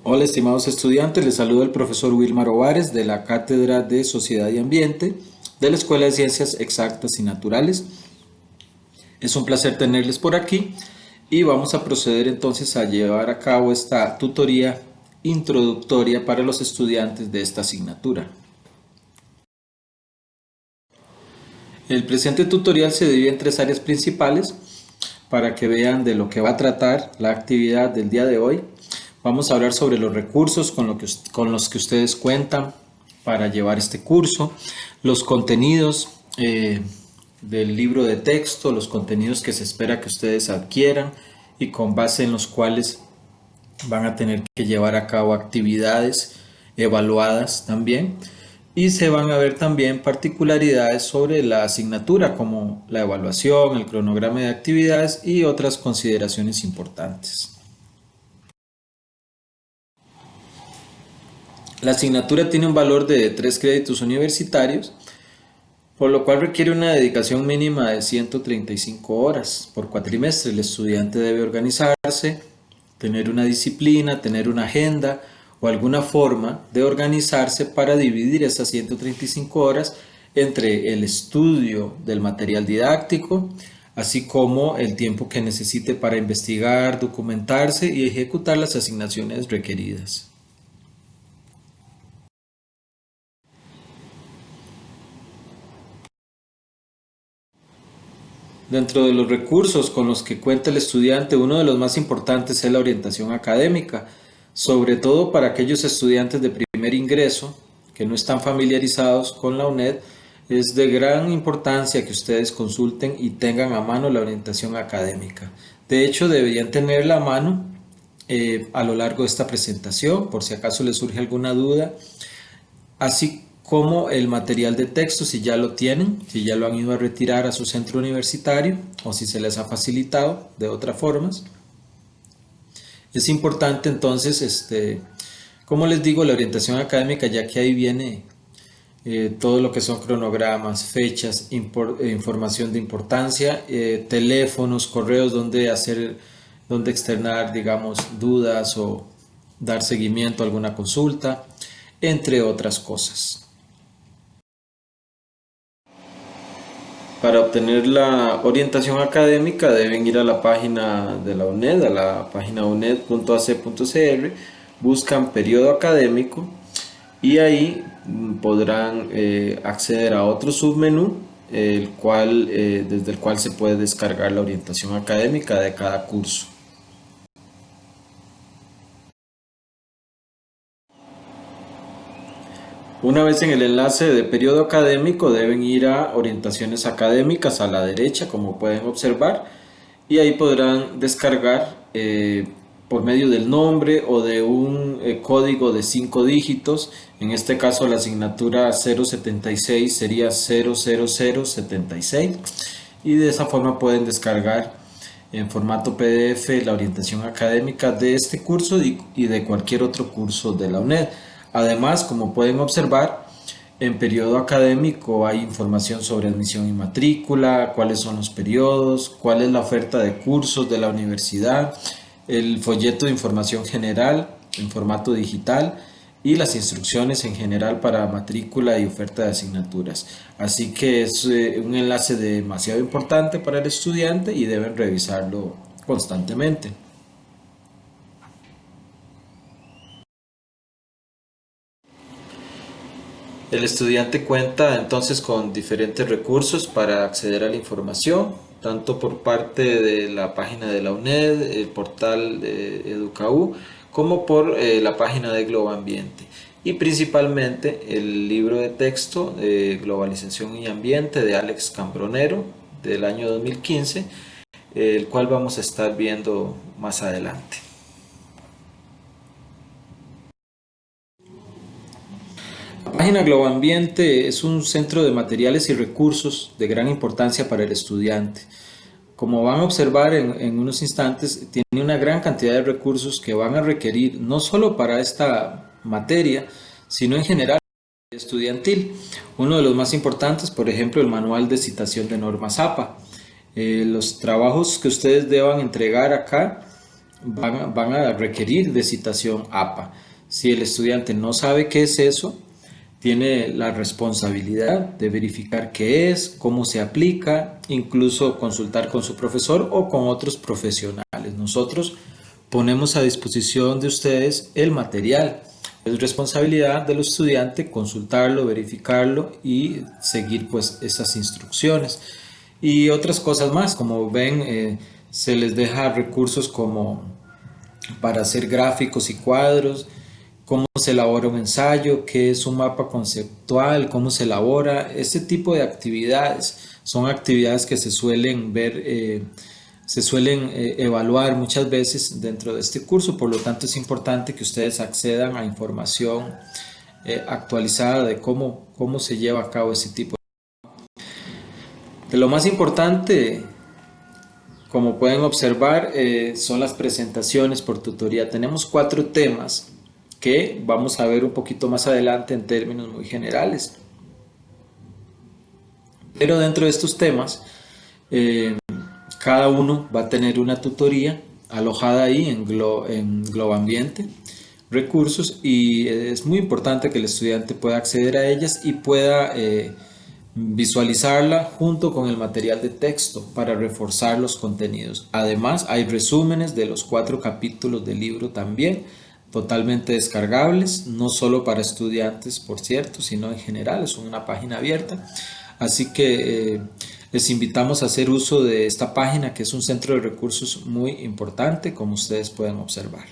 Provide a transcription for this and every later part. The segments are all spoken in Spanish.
Hola estimados estudiantes, les saluda el profesor Wilmar Ovares de la Cátedra de Sociedad y Ambiente de la Escuela de Ciencias Exactas y Naturales. Es un placer tenerles por aquí y vamos a proceder entonces a llevar a cabo esta tutoría introductoria para los estudiantes de esta asignatura. El presente tutorial se divide en tres áreas principales para que vean de lo que va a tratar la actividad del día de hoy. Vamos a hablar sobre los recursos con los que ustedes cuentan para llevar este curso, los contenidos del libro de texto, los contenidos que se espera que ustedes adquieran y con base en los cuales van a tener que llevar a cabo actividades evaluadas también. Y se van a ver también particularidades sobre la asignatura como la evaluación, el cronograma de actividades y otras consideraciones importantes. La asignatura tiene un valor de 3 créditos universitarios, por lo cual requiere una dedicación mínima de 135 horas por cuatrimestre. El estudiante debe organizarse, tener una disciplina, tener una agenda o alguna forma de organizarse para dividir esas 135 horas entre el estudio del material didáctico, así como el tiempo que necesite para investigar, documentarse y ejecutar las asignaciones requeridas. Dentro de los recursos con los que cuenta el estudiante, uno de los más importantes es la orientación académica, sobre todo para aquellos estudiantes de primer ingreso que no están familiarizados con la UNED. Es de gran importancia que ustedes consulten y tengan a mano la orientación académica. De hecho, deberían tenerla a mano a lo largo de esta presentación, por si acaso les surge alguna duda, así como el material de texto si ya lo tienen, si ya lo han ido a retirar a su centro universitario o si se les ha facilitado de otras formas. Es importante entonces, como les digo, la orientación académica, ya que ahí viene todo lo que son cronogramas, fechas, información de importancia, teléfonos, correos donde externar, digamos, dudas o dar seguimiento a alguna consulta, entre otras cosas. Para obtener la orientación académica deben ir a la página de la UNED, a la página uned.ac.cr, buscan periodo académico y ahí podrán acceder a otro submenú desde el cual se puede descargar la orientación académica de cada curso. Una vez en el enlace de periodo académico deben ir a orientaciones académicas a la derecha, como pueden observar, y ahí podrán descargar por medio del nombre o de un código de 5 dígitos. En este caso la asignatura 076 sería 00076 y de esa forma pueden descargar en formato PDF la orientación académica de este curso y de cualquier otro curso de la UNED. Además, como pueden observar, en periodo académico hay información sobre admisión y matrícula, cuáles son los periodos, cuál es la oferta de cursos de la universidad, el folleto de información general en formato digital y las instrucciones en general para matrícula y oferta de asignaturas. Así que es un enlace demasiado importante para el estudiante y deben revisarlo constantemente. El estudiante cuenta entonces con diferentes recursos para acceder a la información, tanto por parte de la página de la UNED, el portal de EducaU, como por la página de Globoambiente. Y principalmente el libro de texto de Globalización y Ambiente de Alex Cambronero del año 2015, el cual vamos a estar viendo más adelante. La página Globoambiente es un centro de materiales y recursos de gran importancia para el estudiante. Como van a observar en unos instantes, tiene una gran cantidad de recursos que van a requerir no solo para esta materia, sino en general estudiantil. Uno de los más importantes, por ejemplo, el manual de citación de normas APA. Los trabajos que ustedes deban entregar acá van a requerir de citación APA. Si el estudiante no sabe qué es eso, tiene la responsabilidad de verificar qué es, cómo se aplica, incluso consultar con su profesor o con otros profesionales. Nosotros ponemos a disposición de ustedes el material. Es responsabilidad del estudiante consultarlo, verificarlo y seguir pues esas instrucciones. Y otras cosas más, como ven, se les deja recursos como para hacer gráficos y cuadros, cómo se elabora un ensayo, qué es un mapa conceptual, cómo se elabora. Este tipo de actividades son actividades que se suelen ver, se suelen evaluar muchas veces dentro de este curso. Por lo tanto, es importante que ustedes accedan a información actualizada de cómo se lleva a cabo ese tipo de lo más importante. Como pueden observar, son las presentaciones por tutoría. Tenemos 4 temas que vamos a ver un poquito más adelante en términos muy generales. Pero dentro de estos temas, eh, cada uno va a tener una tutoría alojada ahí en Globoambiente, recursos, y es muy importante que el estudiante pueda acceder a ellas y pueda visualizarla junto con el material de texto para reforzar los contenidos. Además, hay resúmenes de los 4 capítulos del libro también, totalmente descargables, no solo para estudiantes, por cierto, sino en general, es una página abierta. Así que les invitamos a hacer uso de esta página, que es un centro de recursos muy importante, como ustedes pueden observar.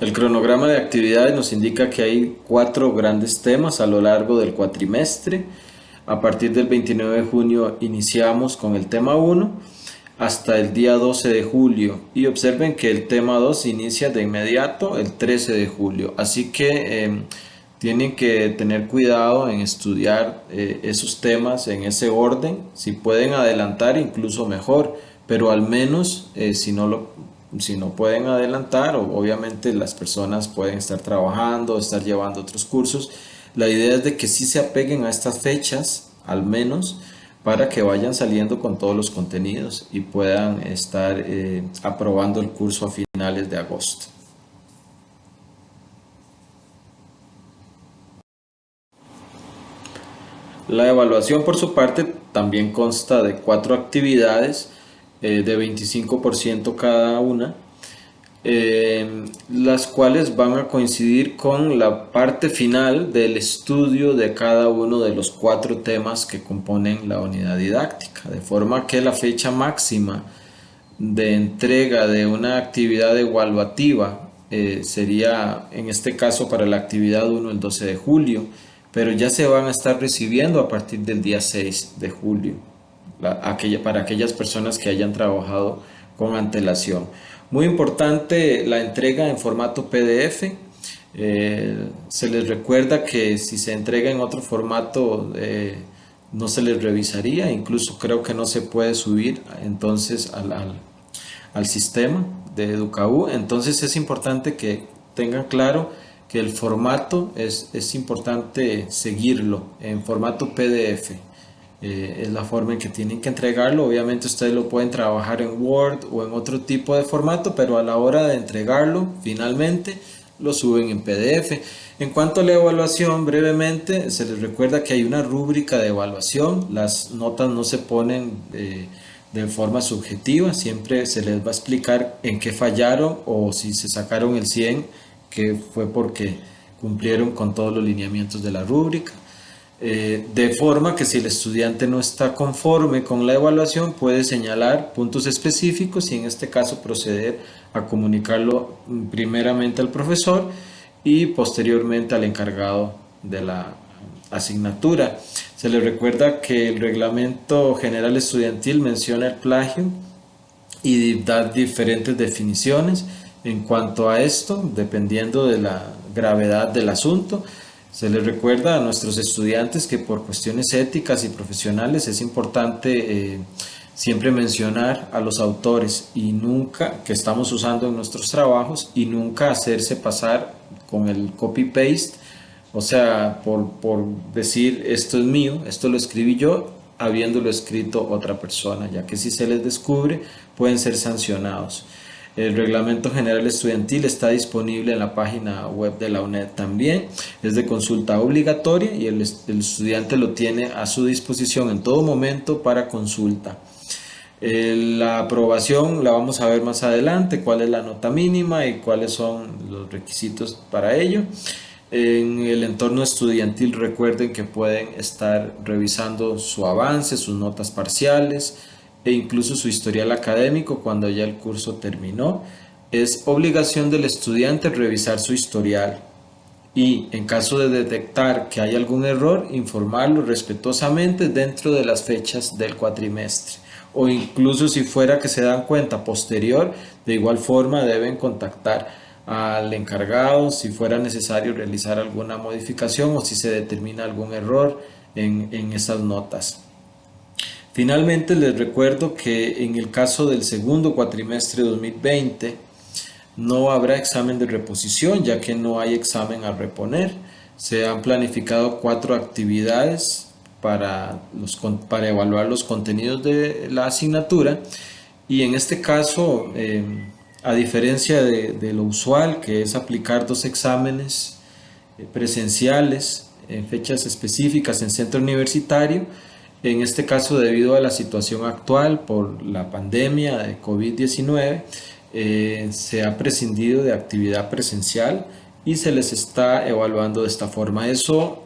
El cronograma de actividades nos indica que hay 4 grandes temas a lo largo del cuatrimestre. A partir del 29 de junio iniciamos con el tema 1 hasta el día 12 de julio. Y observen que el tema 2 inicia de inmediato el 13 de julio. Así que tienen que tener cuidado en estudiar esos temas en ese orden. Si pueden adelantar, incluso mejor. Pero al menos si no pueden adelantar, obviamente las personas pueden estar trabajando, estar llevando otros cursos. La idea es de que sí se apeguen a estas fechas, al menos, para que vayan saliendo con todos los contenidos y puedan estar aprobando el curso a finales de agosto. La evaluación, por su parte, también consta de 4 actividades de 25% cada una, las cuales van a coincidir con la parte final del estudio de cada uno de los 4 temas que componen la unidad didáctica, de forma que la fecha máxima de entrega de una actividad evaluativa sería en este caso para la actividad 1 el 12 de julio, pero ya se van a estar recibiendo a partir del día 6 de julio para aquellas personas que hayan trabajado con antelación. Muy importante la entrega en formato PDF. Se les recuerda que si se entrega en otro formato no se les revisaría, incluso creo que no se puede subir entonces al sistema de EducaU. Entonces es importante que tengan claro que el formato es importante seguirlo en formato PDF. Es la forma en que tienen que entregarlo. Obviamente ustedes lo pueden trabajar en Word o en otro tipo de formato, pero a la hora de entregarlo finalmente lo suben en PDF. En cuanto a la evaluación, brevemente se les recuerda que hay una rúbrica de evaluación. Las notas no se ponen de forma subjetiva, siempre se les va a explicar en qué fallaron, o si se sacaron el 100 que fue porque cumplieron con todos los lineamientos de la rúbrica. De forma que si el estudiante no está conforme con la evaluación, puede señalar puntos específicos y en este caso proceder a comunicarlo primeramente al profesor y posteriormente al encargado de la asignatura. Se le recuerda que el Reglamento General Estudiantil menciona el plagio y da diferentes definiciones en cuanto a esto, dependiendo de la gravedad del asunto. Se les recuerda a nuestros estudiantes que por cuestiones éticas y profesionales es importante siempre mencionar a los autores y nunca, que estamos usando en nuestros trabajos, y nunca hacerse pasar con el copy-paste O sea, por decir esto es mío, esto lo escribí yo, habiéndolo escrito otra persona, ya que si se les descubre pueden ser sancionados. El Reglamento General Estudiantil está disponible en la página web de la UNED también. Es de consulta obligatoria y el estudiante lo tiene a su disposición en todo momento para consulta. La aprobación la vamos a ver más adelante, cuál es la nota mínima y cuáles son los requisitos para ello. En el entorno estudiantil recuerden que pueden estar revisando su avance, sus notas parciales e incluso su historial académico cuando ya el curso terminó. Es obligación del estudiante revisar su historial y en caso de detectar que hay algún error, informarlo respetuosamente dentro de las fechas del cuatrimestre. O incluso si fuera que se dan cuenta posterior, de igual forma deben contactar al encargado si fuera necesario realizar alguna modificación o si se determina algún error en esas notas. Finalmente les recuerdo que en el caso del segundo cuatrimestre 2020 no habrá examen de reposición ya que no hay examen a reponer. Se han planificado 4 actividades para evaluar los contenidos de la asignatura y en este caso, a diferencia de lo usual, que es aplicar 2 exámenes presenciales en fechas específicas en centro universitario, en este caso debido a la situación actual por la pandemia de COVID-19, se ha prescindido de actividad presencial y se les está evaluando de esta forma. Eso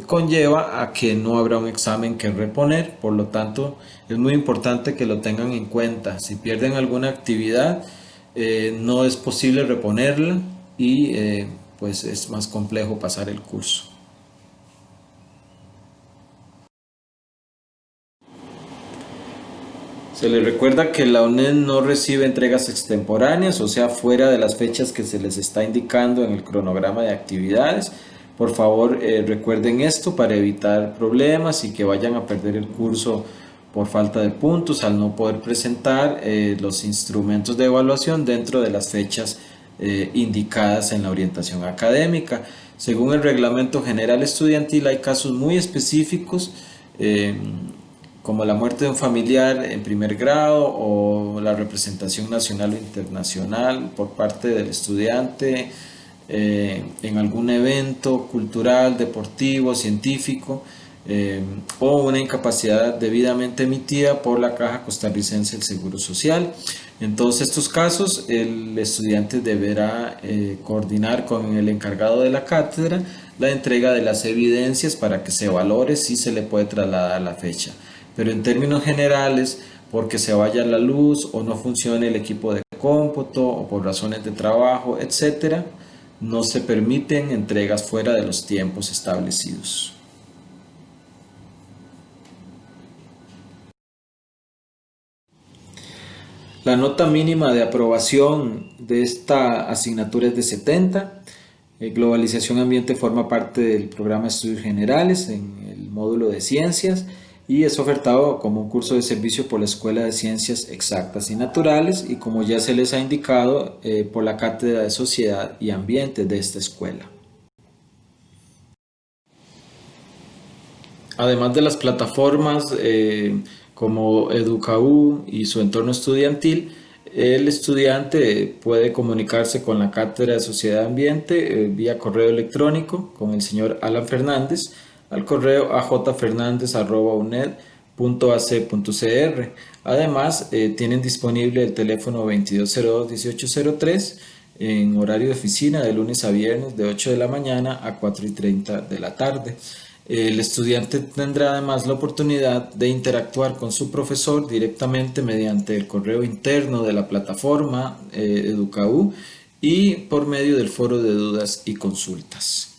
conlleva a que no habrá un examen que reponer, por lo tanto es muy importante que lo tengan en cuenta. Si pierden alguna actividad, no es posible reponerla y pues es más complejo pasar el curso. Se les recuerda que la UNED no recibe entregas extemporáneas, o sea, fuera de las fechas que se les está indicando en el cronograma de actividades. Por favor, recuerden esto para evitar problemas y que vayan a perder el curso por falta de puntos al no poder presentar los instrumentos de evaluación dentro de las fechas indicadas en la orientación académica. Según el Reglamento General Estudiantil hay casos muy específicos como la muerte de un familiar en primer grado o la representación nacional o internacional por parte del estudiante en algún evento cultural, deportivo, científico o una incapacidad debidamente emitida por la Caja Costarricense del Seguro Social. En todos estos casos, el estudiante deberá coordinar con el encargado de la cátedra la entrega de las evidencias para que se valore si se le puede trasladar la fecha. Pero en términos generales, porque se vaya la luz o no funcione el equipo de cómputo o por razones de trabajo, etcétera, no se permiten entregas fuera de los tiempos establecidos. La nota mínima de aprobación de esta asignatura es de 70. Globalización Ambiente forma parte del programa de Estudios Generales en el módulo de Ciencias y es ofertado como un curso de servicio por la Escuela de Ciencias Exactas y Naturales y como ya se les ha indicado por la Cátedra de Sociedad y Ambiente de esta escuela. Además de las plataformas como EducaU y su entorno estudiantil, el estudiante puede comunicarse con la Cátedra de Sociedad y Ambiente vía correo electrónico con el señor Alan Fernández al correo ajfernandez@uned.ac.cr. Además, tienen disponible el teléfono 2202-1803 en horario de oficina de lunes a viernes de 8 de la mañana a 4:30 de la tarde. El estudiante tendrá además la oportunidad de interactuar con su profesor directamente mediante el correo interno de la plataforma EducaU y por medio del foro de dudas y consultas.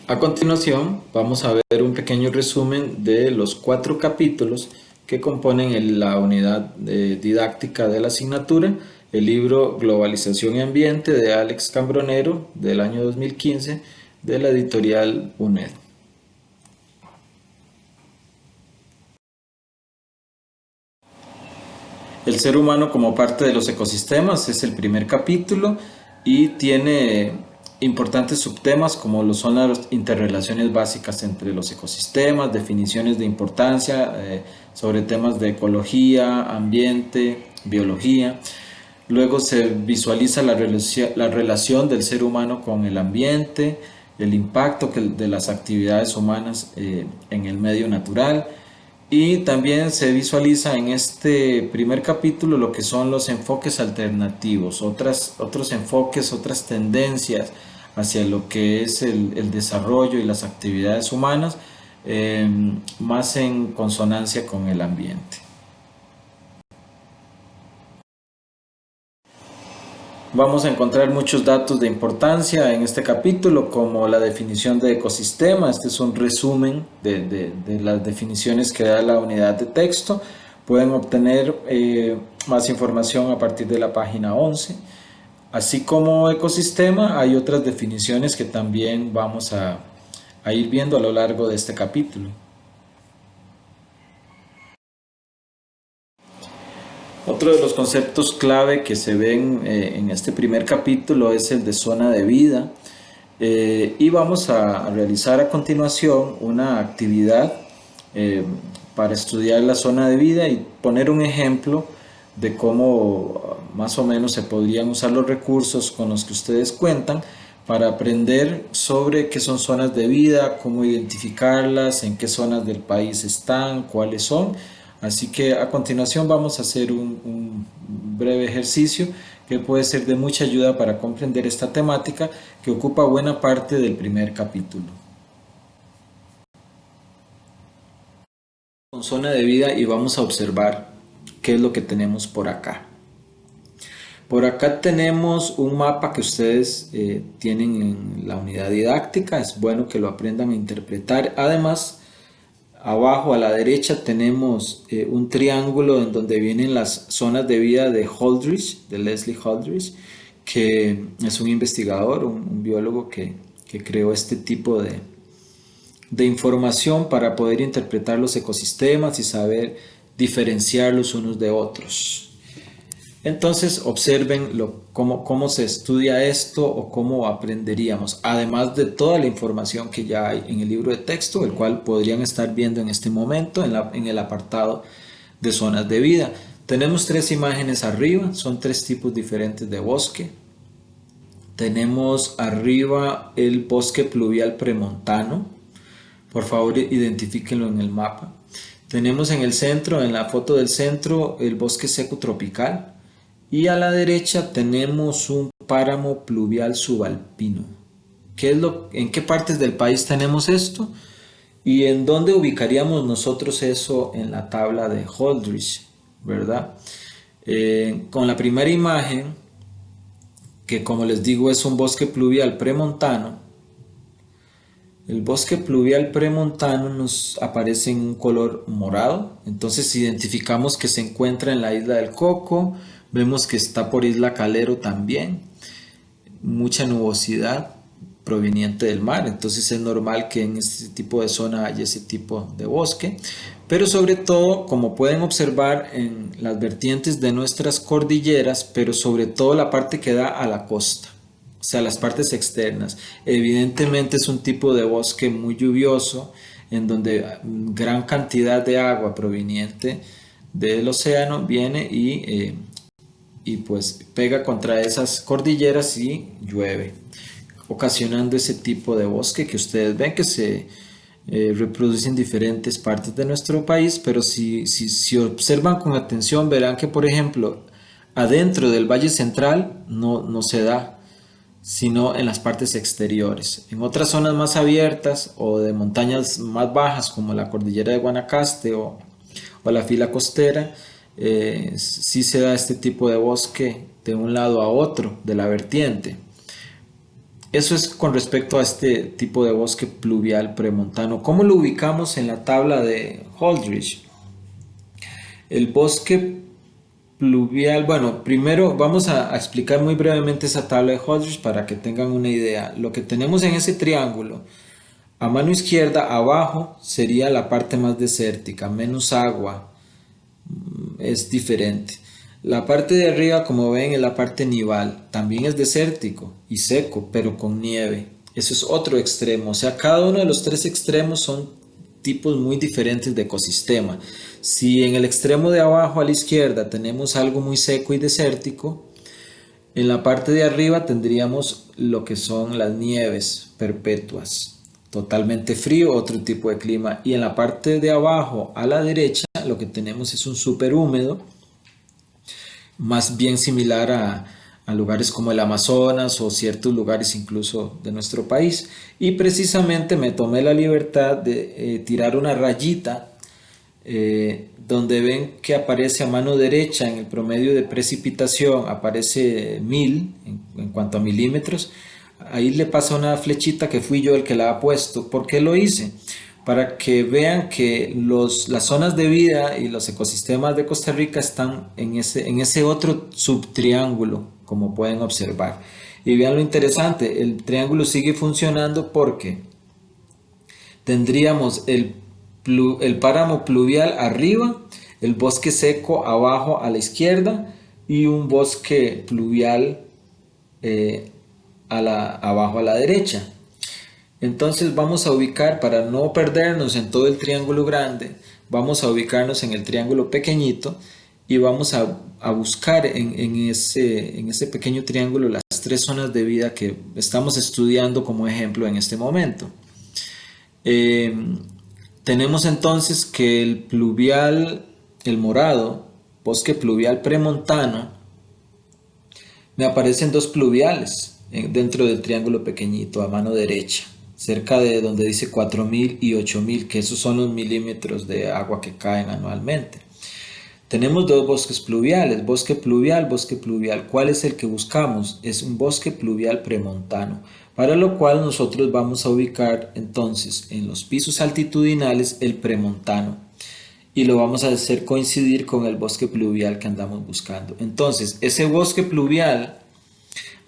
A continuación, vamos a ver un pequeño resumen de los 4 capítulos que componen la unidad didáctica de la asignatura, el libro Globalización y Ambiente de Alex Cambronero del año 2015 de la editorial UNED. El ser humano como parte de los ecosistemas es el primer capítulo y tiene importantes subtemas como lo son las interrelaciones básicas entre los ecosistemas, definiciones de importancia sobre temas de ecología, ambiente, biología. Luego se visualiza la relación del ser humano con el ambiente, el impacto de las actividades humanas en el medio natural. Y también se visualiza en este primer capítulo lo que son los enfoques alternativos, otros enfoques, otras tendencias hacia lo que es el desarrollo y las actividades humanas, más en consonancia con el ambiente. Vamos a encontrar muchos datos de importancia en este capítulo, como la definición de ecosistema. Este es un resumen de las definiciones que da la unidad de texto. Pueden obtener más información a partir de la página 11. Así como ecosistema, hay otras definiciones que también vamos a ir viendo a lo largo de este capítulo. Otro de los conceptos clave que se ven en este primer capítulo es el de zona de vida, y vamos a realizar a continuación una actividad para estudiar la zona de vida y poner un ejemplo de cómo más o menos se podrían usar los recursos con los que ustedes cuentan para aprender sobre qué son zonas de vida, cómo identificarlas, en qué zonas del país están, cuáles son. Así que a continuación vamos a hacer un breve ejercicio que puede ser de mucha ayuda para comprender esta temática que ocupa buena parte del primer capítulo. Con zona de vida y vamos a observar qué es lo que tenemos por acá. Por acá tenemos un mapa que ustedes tienen en la unidad didáctica, es bueno que lo aprendan a interpretar. Además, abajo a la derecha tenemos un triángulo en donde vienen las zonas de vida de Holdridge, de Leslie Holdridge, que es un investigador, un biólogo que creó este tipo de información para poder interpretar los ecosistemas y saber diferenciarlos unos de otros. Entonces observen cómo se estudia esto o cómo aprenderíamos, además de toda la información que ya hay en el libro de texto, el cual podrían estar viendo en este momento en el apartado de zonas de vida. Tenemos tres imágenes arriba, son tres tipos diferentes de bosque. Tenemos arriba el bosque pluvial premontano, por favor identifíquenlo en el mapa. Tenemos en el centro, en la foto del centro, el bosque seco tropical. Y a la derecha tenemos un páramo pluvial subalpino. ¿En qué partes del país tenemos esto? ¿Y en dónde ubicaríamos nosotros eso en la tabla de Holdridge? ¿Verdad? Con la primera imagen, que como les digo es un bosque pluvial premontano, el bosque pluvial premontano nos aparece en un color morado, entonces identificamos que se encuentra en la isla del Coco, vemos que está por Isla Calero también, mucha nubosidad proveniente del mar, entonces es normal que en este tipo de zona haya ese tipo de bosque, pero sobre todo, como pueden observar en las vertientes de nuestras cordilleras, pero sobre todo la parte que da a la costa, o sea, las partes externas. Evidentemente es un tipo de bosque muy lluvioso, en donde gran cantidad de agua proveniente del océano viene y pues pega contra esas cordilleras y llueve, ocasionando ese tipo de bosque que ustedes ven que se reproduce en diferentes partes de nuestro país, pero si observan con atención verán que, por ejemplo, adentro del Valle Central no se da, sino en las partes exteriores. En otras zonas más abiertas o de montañas más bajas como la cordillera de Guanacaste o la fila costera, sí se da este tipo de bosque de un lado a otro de la vertiente. Eso es con respecto a este tipo de bosque pluvial premontano. ¿Cómo lo ubicamos en la tabla de Holdridge? El bosque pluvial, bueno, primero vamos a explicar muy brevemente esa tabla de Holdridge para que tengan una idea. Lo que tenemos en ese triángulo, a mano izquierda, abajo, sería la parte más desértica, menos agua, es diferente. La parte de arriba, como ven, es la parte nival. También es desértico y seco, pero con nieve. Eso es otro extremo. O sea, cada uno de los tres extremos son tipos muy diferentes de ecosistema. Si en el extremo de abajo a la izquierda tenemos algo muy seco y desértico, en la parte de arriba tendríamos lo que son las nieves perpetuas, totalmente frío, otro tipo de clima. Y en la parte de abajo a la derecha lo que tenemos es un súper húmedo, más bien similar a lugares como el Amazonas o ciertos lugares incluso de nuestro país. Y precisamente me tomé la libertad de tirar una rayita donde ven que aparece a mano derecha en el promedio de precipitación, aparece 1000 en cuanto a milímetros. Ahí le pasa una flechita que fui yo el que la ha puesto. ¿Por qué lo hice? Para que vean que las zonas de vida y los ecosistemas de Costa Rica están en ese otro subtriángulo, como pueden observar. Y vean lo interesante, el triángulo sigue funcionando porque tendríamos el páramo pluvial arriba, el bosque seco abajo a la izquierda y un bosque pluvial eh, abajo a la derecha. Entonces vamos a ubicar, para no perdernos en todo el triángulo grande, vamos a ubicarnos en el triángulo pequeñito y vamos a buscar en ese pequeño triángulo las tres zonas de vida que estamos estudiando como ejemplo en este momento. Eh, Tenemos entonces que el pluvial, el morado, bosque pluvial premontano, me aparecen dos pluviales dentro del triángulo pequeñito a mano derecha, cerca de donde dice 4000 y 8000, que esos son los milímetros de agua que caen anualmente. Tenemos dos bosques pluviales, bosque pluvial, bosque pluvial. ¿Cuál es el que buscamos? Es un bosque pluvial premontano, para lo cual nosotros vamos a ubicar entonces en los pisos altitudinales el premontano y lo vamos a hacer coincidir con el bosque pluvial que andamos buscando. Entonces, ese bosque pluvial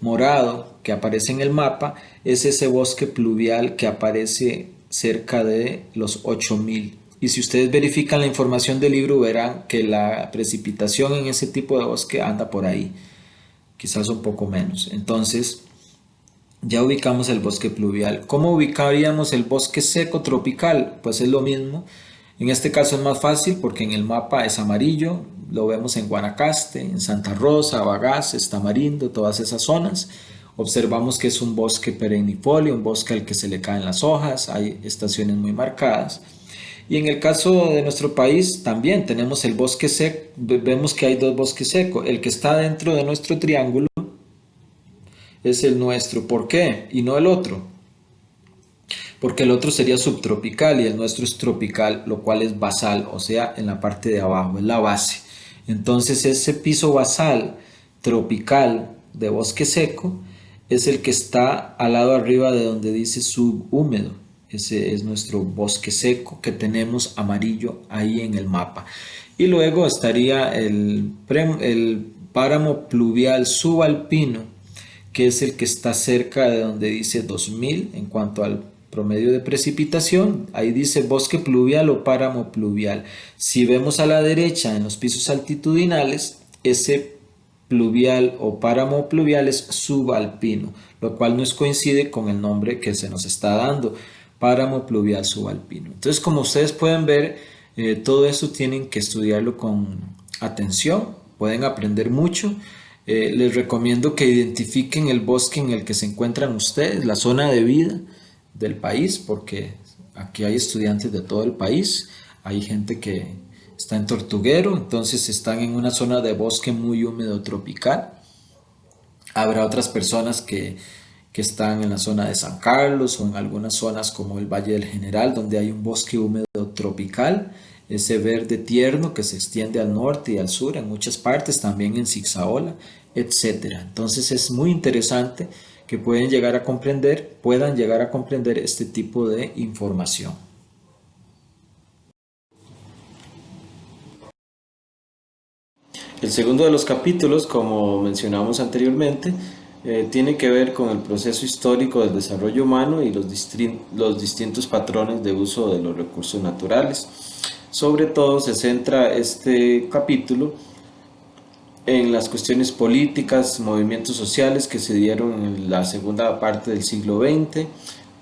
morado que aparece en el mapa es ese bosque pluvial que aparece cerca de los 8000. Y si ustedes verifican la información del libro verán que la precipitación en ese tipo de bosque anda por ahí, quizás un poco menos. Entonces ya ubicamos el bosque pluvial. ¿Cómo ubicaríamos el bosque seco tropical? Pues es lo mismo. En este caso es más fácil porque en el mapa es amarillo, lo vemos en Guanacaste, en Santa Rosa, Bagaces, Tamarindo, todas esas zonas. Observamos que es un bosque perennifolio, un bosque al que se le caen las hojas, hay estaciones muy marcadas. Y en el caso de nuestro país también tenemos el bosque seco, vemos que hay dos bosques secos, el que está dentro de nuestro triángulo es el nuestro. ¿Por qué? Y no el otro. Porque el otro sería subtropical y el nuestro es tropical, lo cual es basal, o sea, en la parte de abajo, es la base. Entonces ese piso basal tropical de bosque seco es el que está al lado arriba de donde dice subhúmedo. Ese es nuestro bosque seco que tenemos amarillo ahí en el mapa. Y luego estaría el páramo pluvial subalpino, que es el que está cerca de donde dice 2000 en cuanto al promedio de precipitación. Ahí dice bosque pluvial o páramo pluvial. Si vemos a la derecha en los pisos altitudinales, ese pluvial o páramo pluvial es subalpino, lo cual nos coincide con el nombre que se nos está dando, páramo pluvial subalpino. Entonces, como ustedes pueden ver, todo eso tienen que estudiarlo con atención, pueden aprender mucho. Les recomiendo que identifiquen el bosque en el que se encuentran ustedes, la zona de vida del país, porque aquí hay estudiantes de todo el país, hay gente que está en Tortuguero, entonces están en una zona de bosque muy húmedo tropical. Habrá otras personas que están en la zona de San Carlos o en algunas zonas como el Valle del General, donde hay un bosque húmedo tropical, ese verde tierno que se extiende al norte y al sur en muchas partes, también en Zigzaola, etcétera. Entonces es muy interesante que puedan llegar a comprender este tipo de información. El segundo de los capítulos, como mencionamos anteriormente, tiene que ver con el proceso histórico del desarrollo humano y los distintos patrones de uso de los recursos naturales. Sobre todo se centra este capítulo en las cuestiones políticas, movimientos sociales que se dieron en la segunda parte del siglo XX,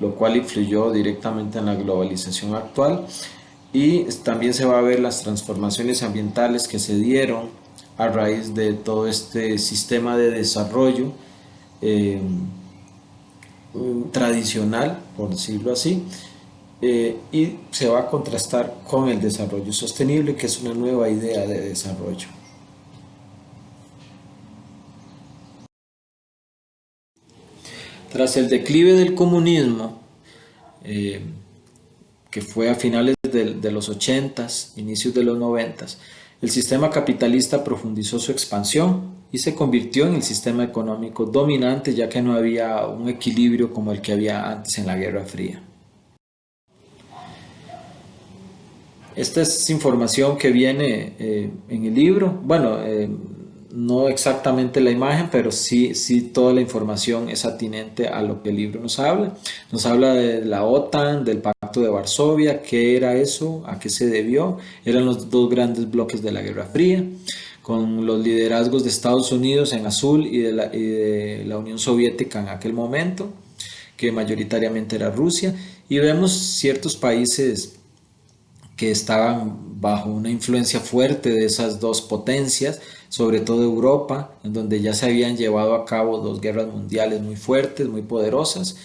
lo cual influyó directamente en la globalización actual. Y también se va a ver las transformaciones ambientales que se dieron a raíz de todo este sistema de desarrollo eh, tradicional, por decirlo así, y se va a contrastar con el desarrollo sostenible, que es una nueva idea de desarrollo. Tras el declive del comunismo, eh, que fue a finales de los 80s, inicios de los 90s, el sistema capitalista profundizó su expansión y se convirtió en el sistema económico dominante, ya que no había un equilibrio como el que había antes en la Guerra Fría. Esta es información que viene en el libro. Bueno, no exactamente la imagen, pero sí toda la información es atinente a lo que el libro nos habla. Nos habla de la OTAN, del Pacto de Varsovia, qué era eso, a qué se debió. Eran los dos grandes bloques de la Guerra Fría, con los liderazgos de Estados Unidos en azul y de la Unión Soviética en aquel momento, que mayoritariamente era Rusia. Y vemos ciertos países que estaban bajo una influencia fuerte de esas dos potencias, sobre todo Europa, en donde ya se habían llevado a cabo dos guerras mundiales muy fuertes, muy poderosas.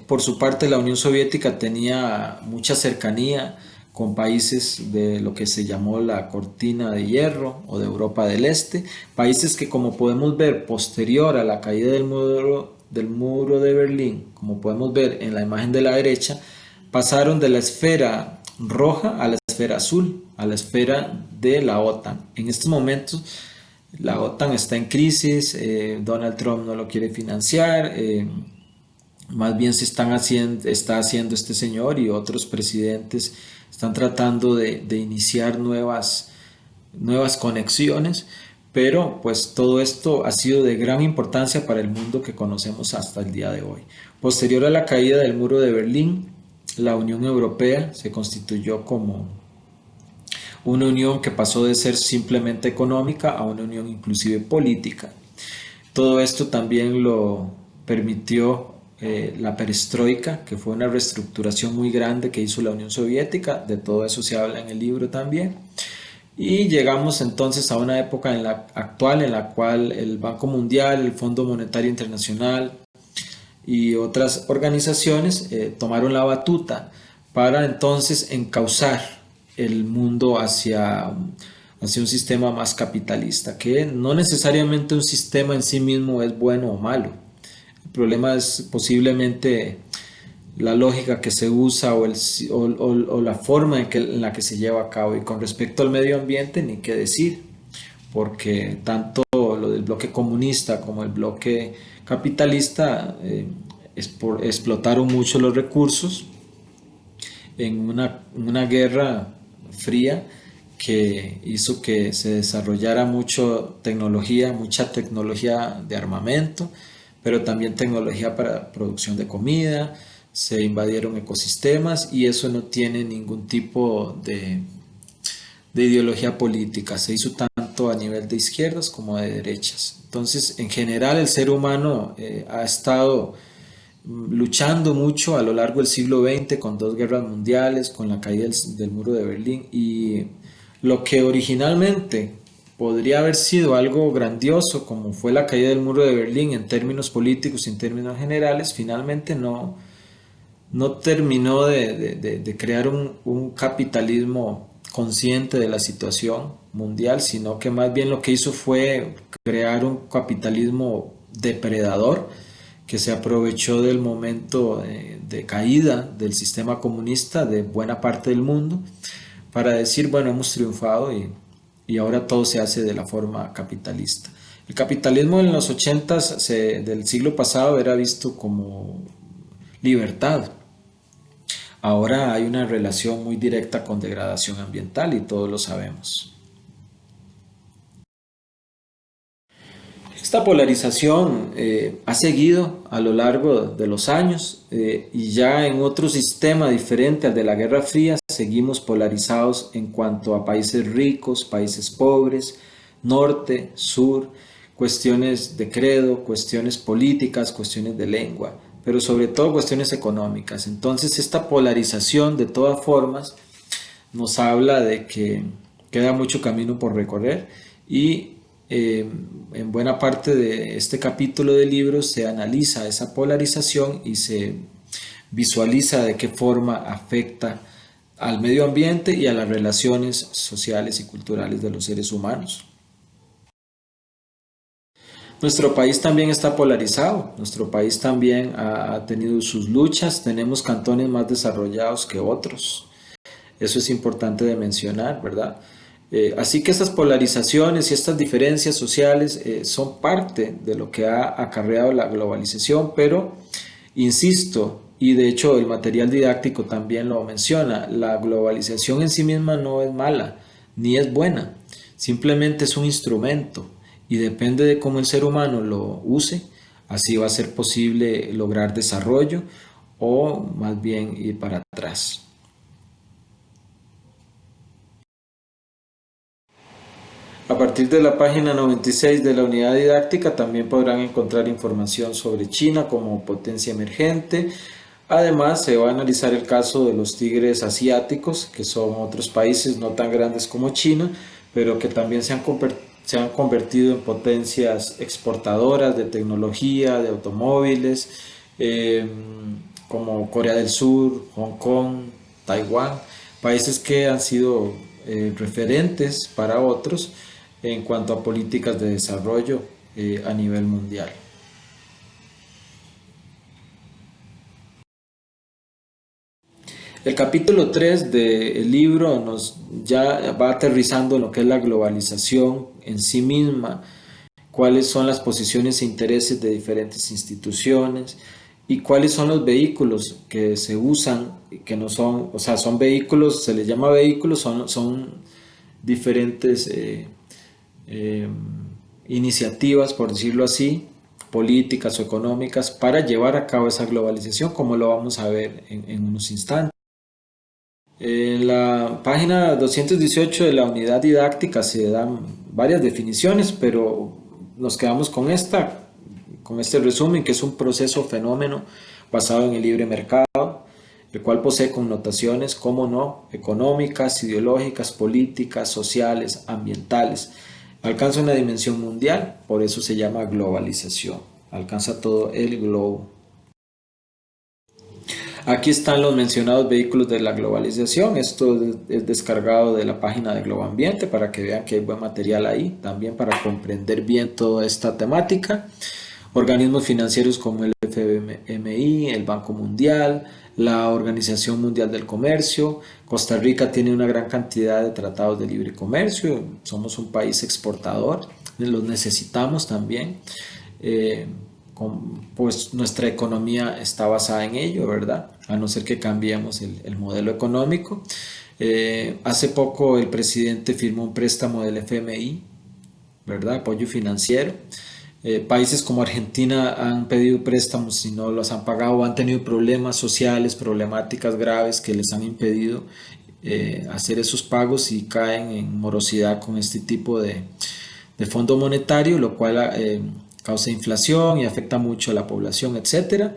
Por su parte, la Unión Soviética tenía mucha cercanía con países de lo que se llamó la Cortina de Hierro o de Europa del Este, países que, como podemos ver posterior a la caída del muro de Berlín, como podemos ver en la imagen de la derecha, pasaron de la esfera roja a la esfera azul, a la esfera de la OTAN. En estos momentos la OTAN está en crisis, Donald Trump no lo quiere financiar, más bien está haciendo este señor y otros presidentes están tratando de iniciar nuevas conexiones, pero pues todo esto ha sido de gran importancia para el mundo que conocemos hasta el día de hoy. Posterior a la caída del muro de Berlín, la Unión Europea se constituyó como una unión que pasó de ser simplemente económica a una unión inclusive política. Todo esto también lo permitió la perestroika, que fue una reestructuración muy grande que hizo la Unión Soviética. De todo eso se habla en el libro también. Y llegamos entonces a una época actual en la cual el Banco Mundial, el Fondo Monetario Internacional y otras organizaciones tomaron la batuta para entonces encauzar el mundo hacia un sistema más capitalista, que no necesariamente un sistema en sí mismo es bueno o malo. El problema es posiblemente la lógica que se usa o la forma en la que se lleva a cabo. Y con respecto al medio ambiente, ni qué decir, porque tanto lo del bloque comunista como el bloque capitalista explotaron mucho los recursos en una guerra fría que hizo que se desarrollara mucha tecnología de armamento, pero también tecnología para producción de comida. Se invadieron ecosistemas y eso no tiene ningún tipo de ideología política. Se hizo tanto a nivel de izquierdas como de derechas. Entonces, en general, el ser humano ha estado luchando mucho a lo largo del siglo XX con dos guerras mundiales, con la caída del muro de Berlín, y lo que originalmente podría haber sido algo grandioso como fue la caída del muro de Berlín en términos políticos y en términos generales, finalmente no terminó de crear un capitalismo consciente de la situación mundial, sino que más bien lo que hizo fue crear un capitalismo depredador que se aprovechó del momento de caída del sistema comunista de buena parte del mundo para decir, bueno, hemos triunfado y ahora todo se hace de la forma capitalista. El capitalismo en los 80s del siglo pasado era visto como libertad. Ahora hay una relación muy directa con degradación ambiental y todos lo sabemos. Esta polarización ha seguido a lo largo de los años y ya en otro sistema diferente al de la Guerra Fría seguimos polarizados en cuanto a países ricos, países pobres, norte, sur, cuestiones de credo, cuestiones políticas, cuestiones de lengua, pero sobre todo cuestiones económicas. Entonces esta polarización de todas formas nos habla de que queda mucho camino por recorrer y en buena parte de este capítulo del libro se analiza esa polarización y se visualiza de qué forma afecta al medio ambiente y a las relaciones sociales y culturales de los seres humanos. Nuestro país también está polarizado, nuestro país también ha tenido sus luchas, tenemos cantones más desarrollados que otros, eso es importante de mencionar, ¿verdad? Así que estas polarizaciones y estas diferencias sociales son parte de lo que ha acarreado la globalización, pero insisto, y de hecho el material didáctico también lo menciona, la globalización en sí misma no es mala ni es buena, simplemente es un instrumento y depende de cómo el ser humano lo use, así va a ser posible lograr desarrollo o más bien ir para atrás. A partir de la página 96 de la unidad didáctica también podrán encontrar información sobre China como potencia emergente. Además, se va a analizar el caso de los tigres asiáticos, que son otros países no tan grandes como China, pero que también se han convertido en potencias exportadoras de tecnología, de automóviles, eh, como Corea del Sur, Hong Kong, Taiwán, países que han sido referentes para otros en cuanto a políticas de desarrollo a nivel mundial. El capítulo 3 del libro nos ya va aterrizando en lo que es la globalización en sí misma, cuáles son las posiciones e intereses de diferentes instituciones y cuáles son los vehículos que se usan, que no son, o sea, son vehículos, se les llama vehículos, son diferentes eh, iniciativas, por decirlo así, políticas o económicas para llevar a cabo esa globalización, como lo vamos a ver en unos instantes. En la página 218 de la unidad didáctica se dan varias definiciones, pero nos quedamos con este resumen, que es un proceso o fenómeno basado en el libre mercado, el cual posee connotaciones, como no, económicas, ideológicas, políticas, sociales, ambientales. Alcanza una dimensión mundial, por eso se llama globalización. Alcanza todo el globo. Aquí están los mencionados vehículos de la globalización. Esto es descargado de la página de Globo Ambiente para que vean que hay buen material ahí, también para comprender bien toda esta temática. Organismos financieros como el FMI, el Banco Mundial, la Organización Mundial del Comercio. Costa Rica tiene una gran cantidad de tratados de libre comercio. Somos un país exportador, los necesitamos también. Pues nuestra economía está basada en ello, ¿verdad? A no ser que cambiemos el modelo económico. Hace poco el presidente firmó un préstamo del FMI, ¿verdad? Apoyo financiero. Países como Argentina han pedido préstamos y no los han pagado, o han tenido problemas sociales, problemáticas graves que les han impedido hacer esos pagos y caen en morosidad con este tipo de fondo monetario, lo cual causa inflación y afecta mucho a la población, etcétera.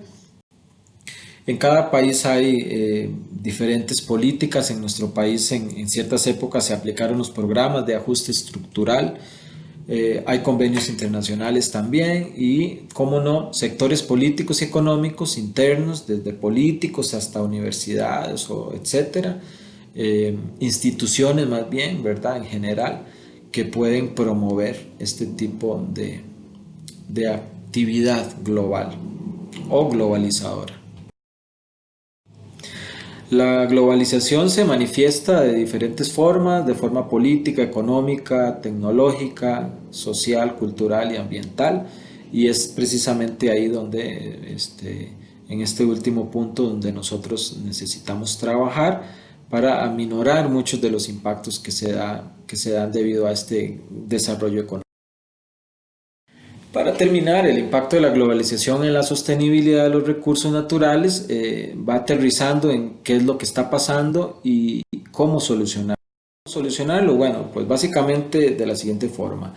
En cada país hay diferentes políticas. En nuestro país en ciertas épocas se aplicaron los programas de ajuste estructural. Hay convenios internacionales también y, cómo no, sectores políticos y económicos internos, desde políticos hasta universidades o etcétera, instituciones más bien, ¿verdad? En general, que pueden promover este tipo de actividad global o globalizadora. La globalización se manifiesta de diferentes formas, de forma política, económica, tecnológica, social, cultural y ambiental, y es precisamente ahí donde, en este último punto, donde nosotros necesitamos trabajar para aminorar muchos de los impactos que se dan debido a este desarrollo económico. Para terminar, el impacto de la globalización en la sostenibilidad de los recursos naturales va aterrizando en qué es lo que está pasando y cómo solucionar. solucionarlo? Bueno, pues básicamente de la siguiente forma.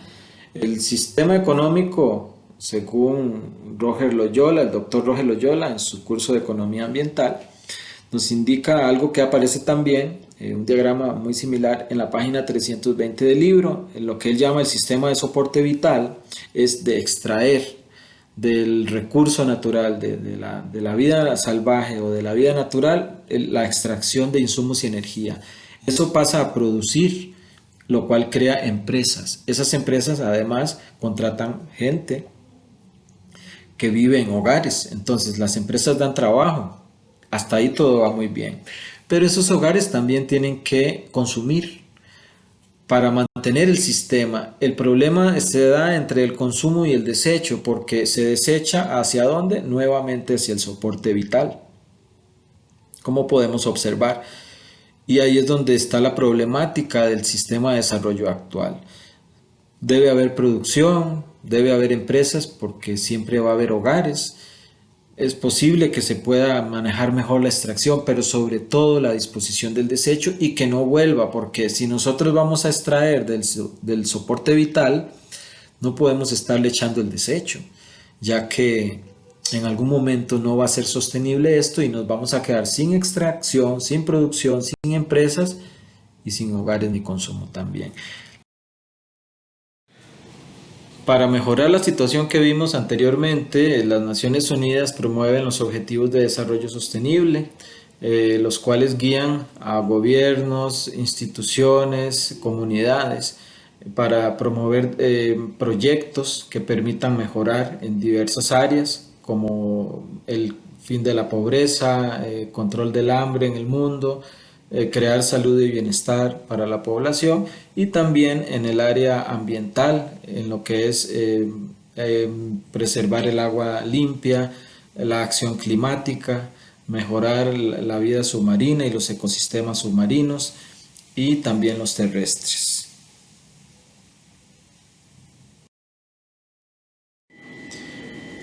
El sistema económico, según Roger Loyola, el doctor Roger Loyola, en su curso de Economía Ambiental, nos indica algo que aparece también, un diagrama muy similar en la página 320 del libro. En lo que él llama el sistema de soporte vital es de extraer del recurso natural, de la vida salvaje o de la vida natural, la extracción de insumos y energía. Eso pasa a producir, lo cual crea empresas. Esas empresas además contratan gente que vive en hogares. Entonces las empresas dan trabajo. Hasta ahí todo va muy bien. Pero esos hogares también tienen que consumir para mantener el sistema. El problema se da entre el consumo y el desecho, porque se desecha hacia dónde? Nuevamente hacia el soporte vital, como podemos observar. Y ahí es donde está la problemática del sistema de desarrollo actual. Debe haber producción, debe haber empresas, porque siempre va a haber hogares. Es posible que se pueda manejar mejor la extracción, pero sobre todo la disposición del desecho y que no vuelva, porque si nosotros vamos a extraer del soporte vital, no podemos estarle echando el desecho, ya que en algún momento no va a ser sostenible esto y nos vamos a quedar sin extracción, sin producción, sin empresas y sin hogares ni consumo también. Para mejorar la situación que vimos anteriormente, las Naciones Unidas promueven los Objetivos de Desarrollo Sostenible, los cuales guían a gobiernos, instituciones, comunidades para promover proyectos que permitan mejorar en diversas áreas, como el fin de la pobreza, control del hambre en el mundo, crear salud y bienestar para la población, y también en el área ambiental, en lo que es preservar el agua limpia, la acción climática, mejorar la vida submarina y los ecosistemas submarinos y también los terrestres.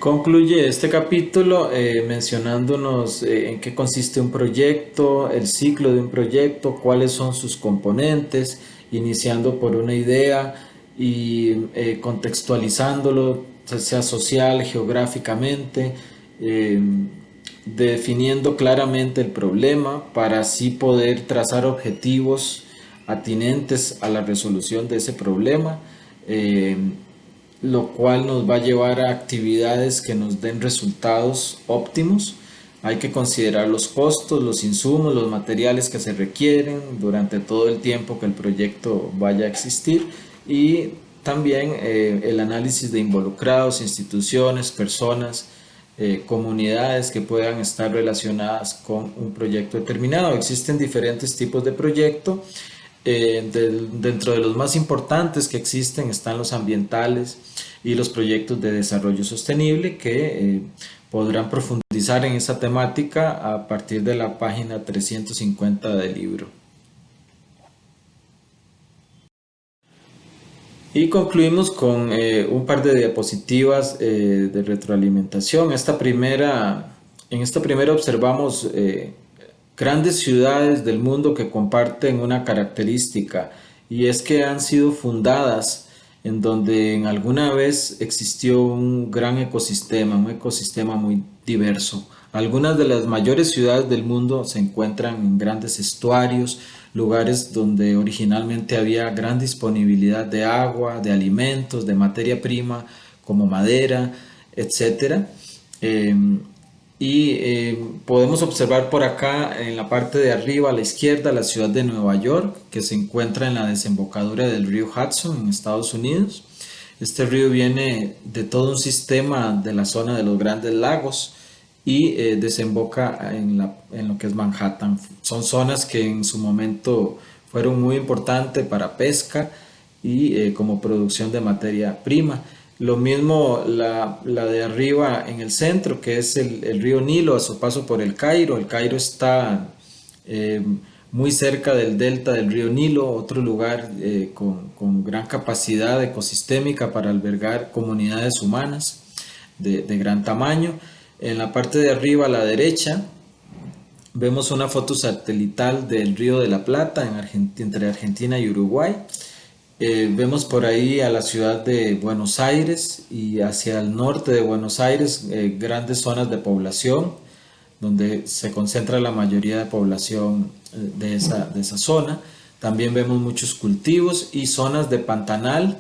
Concluye este capítulo mencionándonos en qué consiste un proyecto, el ciclo de un proyecto, cuáles son sus componentes, iniciando por una idea y contextualizándolo, sea social, geográficamente, eh, definiendo claramente el problema para así poder trazar objetivos atinentes a la resolución de ese problema. eh, lo cual nos va a llevar a actividades que nos den resultados óptimos. Hay que considerar los costos, los insumos, los materiales que se requieren durante todo el tiempo que el proyecto vaya a existir, y también el análisis de involucrados, instituciones, personas, comunidades que puedan estar relacionadas con un proyecto determinado. Existen diferentes tipos de proyecto. Dentro de los más importantes que existen están los ambientales y los proyectos de desarrollo sostenible, que podrán profundizar en esa temática a partir de la página 350 del libro. Y concluimos con un par de diapositivas de retroalimentación. En esta primera observamos grandes ciudades del mundo que comparten una característica, y es que han sido fundadas en donde en alguna vez existió un gran ecosistema, un ecosistema muy diverso. Algunas de las mayores ciudades del mundo se encuentran en grandes estuarios, lugares donde originalmente había gran disponibilidad de agua, de alimentos, de materia prima como madera, etcétera. Eh, Podemos observar por acá en la parte de arriba a la izquierda la ciudad de Nueva York, que se encuentra en la desembocadura del río Hudson en Estados Unidos. Este río viene de todo un sistema de la zona de los Grandes Lagos y desemboca en lo que es Manhattan. Son zonas que en su momento fueron muy importantes para pesca y como producción de materia prima. Lo mismo la de arriba en el centro, que es el río Nilo a su paso por el Cairo. El Cairo está eh, muy cerca del delta del río Nilo, otro lugar con gran capacidad ecosistémica para albergar comunidades humanas de gran tamaño. En la parte de arriba a la derecha Vemos una foto satelital del Río de la Plata entre Argentina y Uruguay. Vemos por ahí a la ciudad de Buenos Aires y hacia el norte de Buenos Aires grandes zonas de población donde se concentra la mayoría de población de esa zona. También vemos muchos cultivos y zonas de pantanal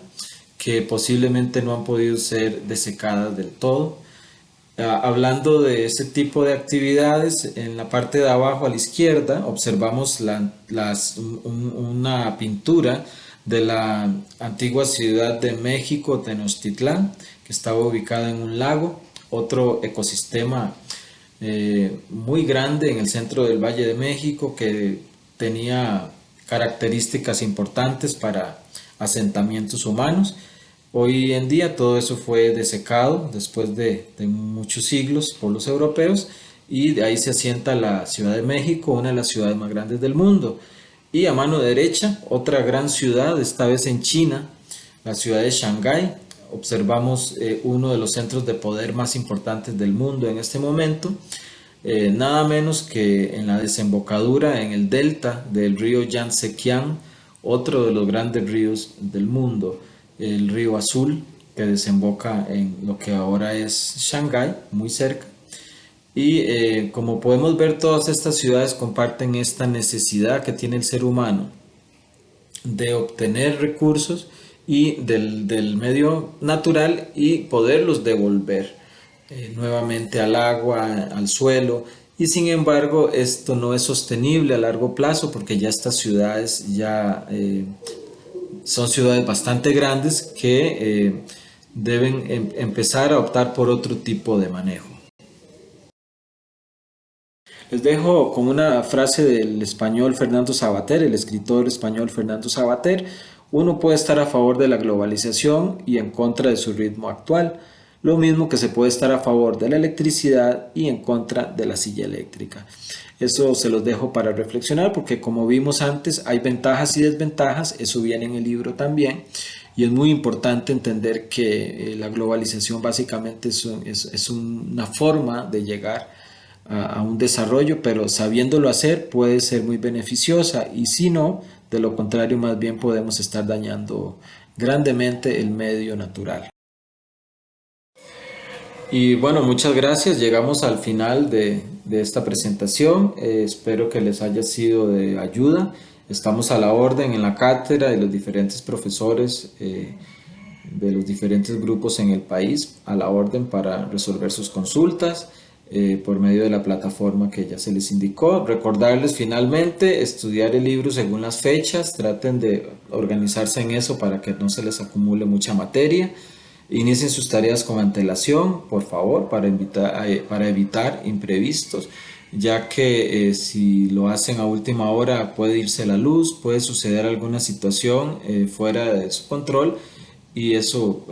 que posiblemente no han podido ser desecadas del todo. Hablando de este tipo de actividades, en la parte de abajo a la izquierda observamos una pintura de la antigua ciudad de México, Tenochtitlán, que estaba ubicada en un lago, otro ecosistema muy grande en el centro del Valle de México que tenía características importantes para asentamientos humanos. Hoy en día todo eso fue desecado después de muchos siglos por los europeos y de ahí se asienta la Ciudad de México, una de las ciudades más grandes del mundo. Y a mano derecha, otra gran ciudad, esta vez en China, la ciudad de Shanghái. Observamos uno de los centros de poder más importantes del mundo en este momento, nada menos que en la desembocadura en el delta del río Yangtze-Kiang, otro de los grandes ríos del mundo, el río Azul, que desemboca en lo que ahora es Shanghái, muy cerca. Y como podemos ver, todas estas ciudades comparten esta necesidad que tiene el ser humano de obtener recursos y del medio natural y poderlos devolver nuevamente al agua, al suelo. Y sin embargo, esto no es sostenible a largo plazo porque ya estas ciudades ya son ciudades bastante grandes que deben empezar a optar por otro tipo de manejo. Les dejo con una frase del español Fernando Savater, el escritor español Fernando Savater: uno puede estar a favor de la globalización y en contra de su ritmo actual, lo mismo que se puede estar a favor de la electricidad y en contra de la silla eléctrica. Eso se los dejo para reflexionar porque, como vimos antes, hay ventajas y desventajas, eso viene en el libro también. Y es muy importante entender que la globalización básicamente es una forma de llegar a un desarrollo, pero sabiéndolo hacer puede ser muy beneficiosa, y si no, de lo contrario, más bien podemos estar dañando grandemente el medio natural. Y bueno, muchas gracias. Llegamos al final de esta presentación. Espero que les haya sido de ayuda. Estamos a la orden en la cátedra de los diferentes profesores de los diferentes grupos en el país, a la orden para resolver sus consultas por medio de la plataforma que ya se les indicó. Recordarles finalmente estudiar el libro según las fechas. Traten de organizarse en eso para que no se les acumule mucha materia. Inicien sus tareas con antelación, por favor, para evitar imprevistos, ya que si lo hacen a última hora puede irse la luz, puede suceder alguna situación fuera de su control, y eso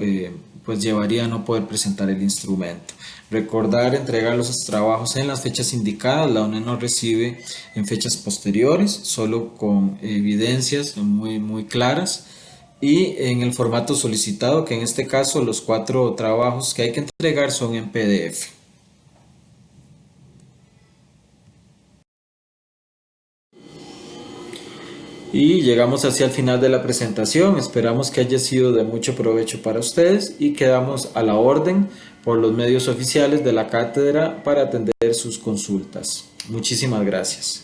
pues llevaría a no poder presentar el instrumento. Recordar entregar los trabajos en las fechas indicadas. La UNED no recibe en fechas posteriores, solo con evidencias muy claras y en el formato solicitado, que en este caso los 4 trabajos que hay que entregar son en PDF. Y llegamos hacia el final de la presentación. Esperamos que haya sido de mucho provecho para ustedes y quedamos a la orden por los medios oficiales de la cátedra para atender sus consultas. Muchísimas gracias.